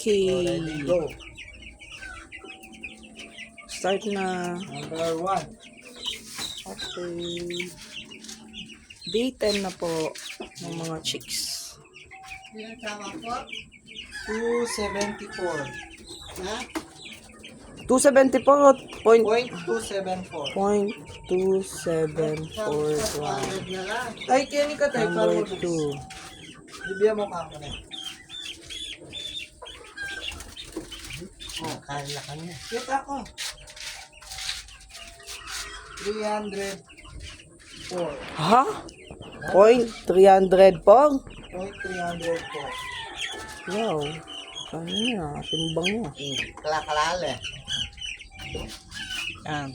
Okay. Ready, go. Start na. Number 1. Okay. Day 10 na po ng mga chicks. Yan tama po. 274. Ha? 274. Point, 0.274. 0.274 gram. 100 na lang. Ay, kaya ka tayo para Number mabilis. 2. Bibigyan mo ka ako na. Oh, kala ka niya. Kita ko. 304. Ha? Point 300 po? 0.304. Wow. Kano na? Timbang mo. Kalakalala. Yan.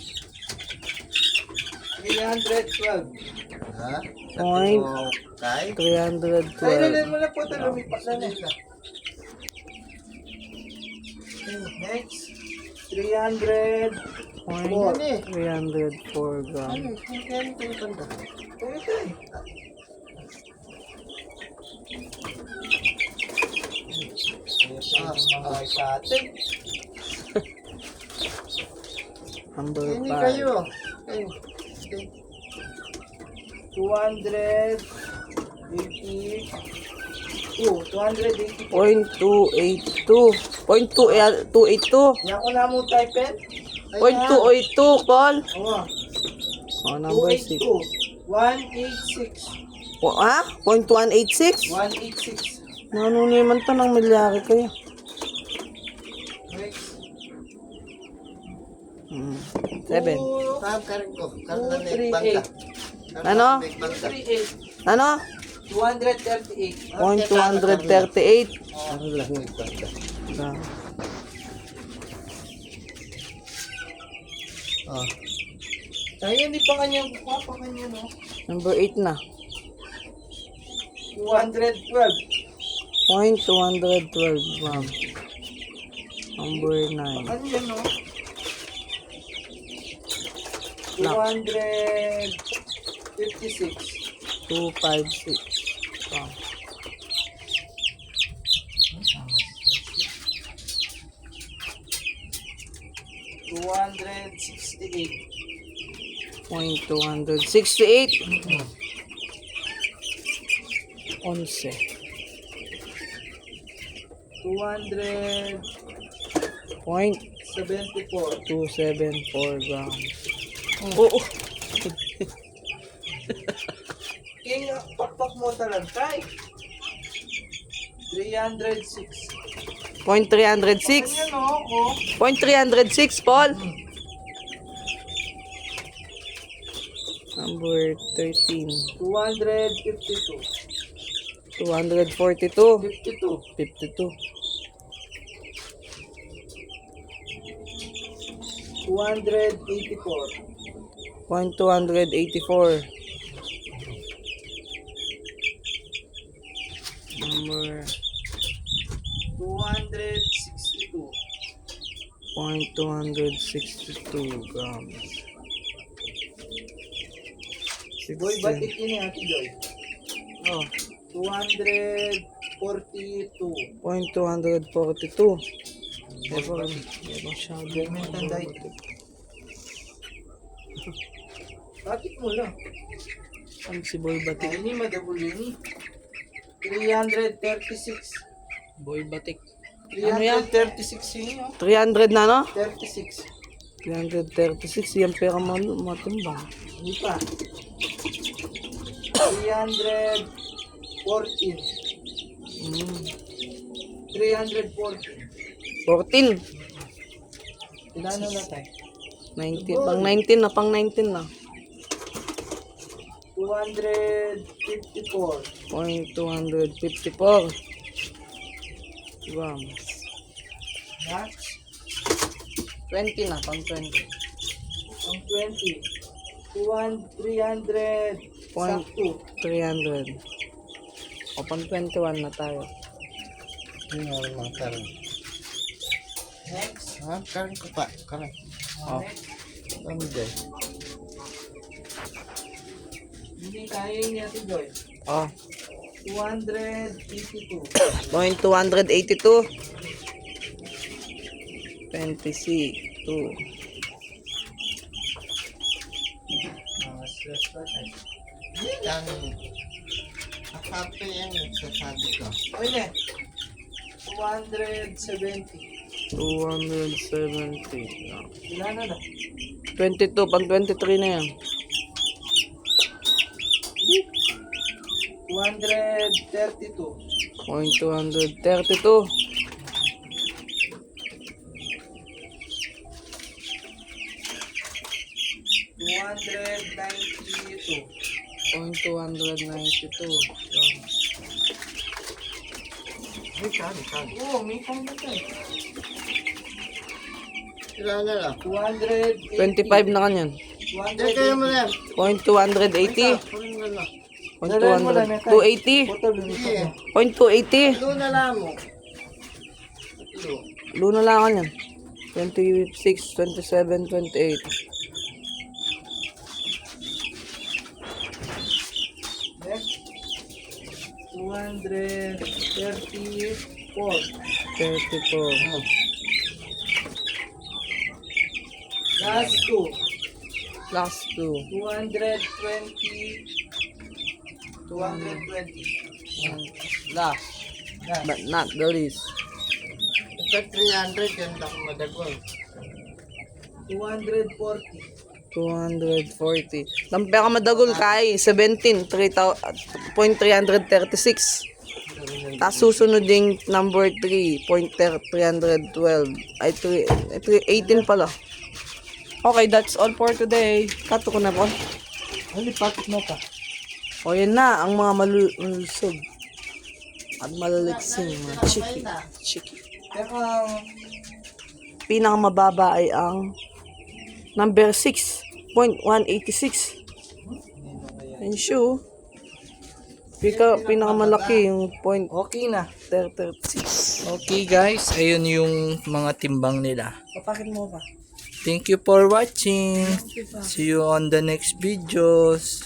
312. Ha? Point. Kay? 312. Ay, lalala mo na po ito. Lumipat na na. Next. 300. Point Ano eh? 304 gram. Ano? Kaya ito yung banda? Tuloy tayo. Mga sa atin. Number Hindi 5. kayo. Kayo. 280. Point 282. Point 282. Yan ko na mo type in. Point 282, Paul. Oo. Oh, number 6. 282. 186. Ha? Point 186? 186. Nanunuman to ng milyari kayo. Next. 7. Saan ka rin ko? Karoon na may banda. 238. Ano? 238. Ano? 238. Point 238. Karoon lang may banda. Ah. Oh. Ay, hindi pa kanya, pa kanya, no? Number 8 na. 212. Point 212 gram. Number 9. Kanya, no? Knock. 256. 256 gram. $268. Point 268. 11. 274. Point 274 gram. Oo. Kaya pakpak mo talaga, try. 306. Point 306. Kanya, no? Oh. Point 306, Paul. Number 13. 252. 242. 52. 52. 284. Point 284. Number 262. point 262 grams. Si Boy, batik yun eh, Ate Joy. Oh, 242. point 242. Meron siya. Ganyan tanda ito. Batik mo lang. Ang si Boy Batik. Ay, ini madabul yun eh. 336. Boy Batik. Ano yan? 336 yun oh. 300 na, no? 36. 336. Yan pera matimbang. Hindi pa. 314. 314. 14. Ilan na tayo? 19. Pang 19 na, pang 19 na. 254. Point 254 grams. Next. 20 na, pang 20. Ang 20. 300. Point Sakto. 300. O, pang 21 na tayo. Hindi nga mga karoon. Next. Ha? Karoon ko pa. Karoon. Oh. Next. Ano dyan? Hindi kaya niya Ate Joy. Oh, 282. point 282. 22. Mga stress pa tayo. Hindi lang. Akape yan yung sasabi ko. Pwede. 270. 270. Ilan na? 22, pang 23 na yan. 232. Point 232. 292. Point 292. May kani. Oo, may pang tayo. Ilan na lang. 280. 25 na kanyan. Diyan kayo mo na yan. Point 280. Kunin mo na. Point Dalayan mo lang, 200. 280. Putol yung ito. Sige. Point 280. Ito na lang mo. Ito. Luna lang kanyan. 26, 27, 28. Next. 234. 34. Last two. Last 2. 220. 220. Last. Last. But not the least. Ito 300 yan ako madagol. 240. 240. Lampi ka madagol kay 17, 3.336. Tapos susunod yung number 3.312. Ay, 18 pala. Okay, that's all for today. Kato ko na po. Ano pakit mo pa? O yan na, ang mga malusog. At malaliksing, mga chiki. Kaya Pinakamababa ay ang number 6.186. Yan siya. Pinakamalaki yung point okay na. 36. Okay guys, ayun yung mga timbang nila. Papakit mo pa. Thank you for watching. See you on the next videos.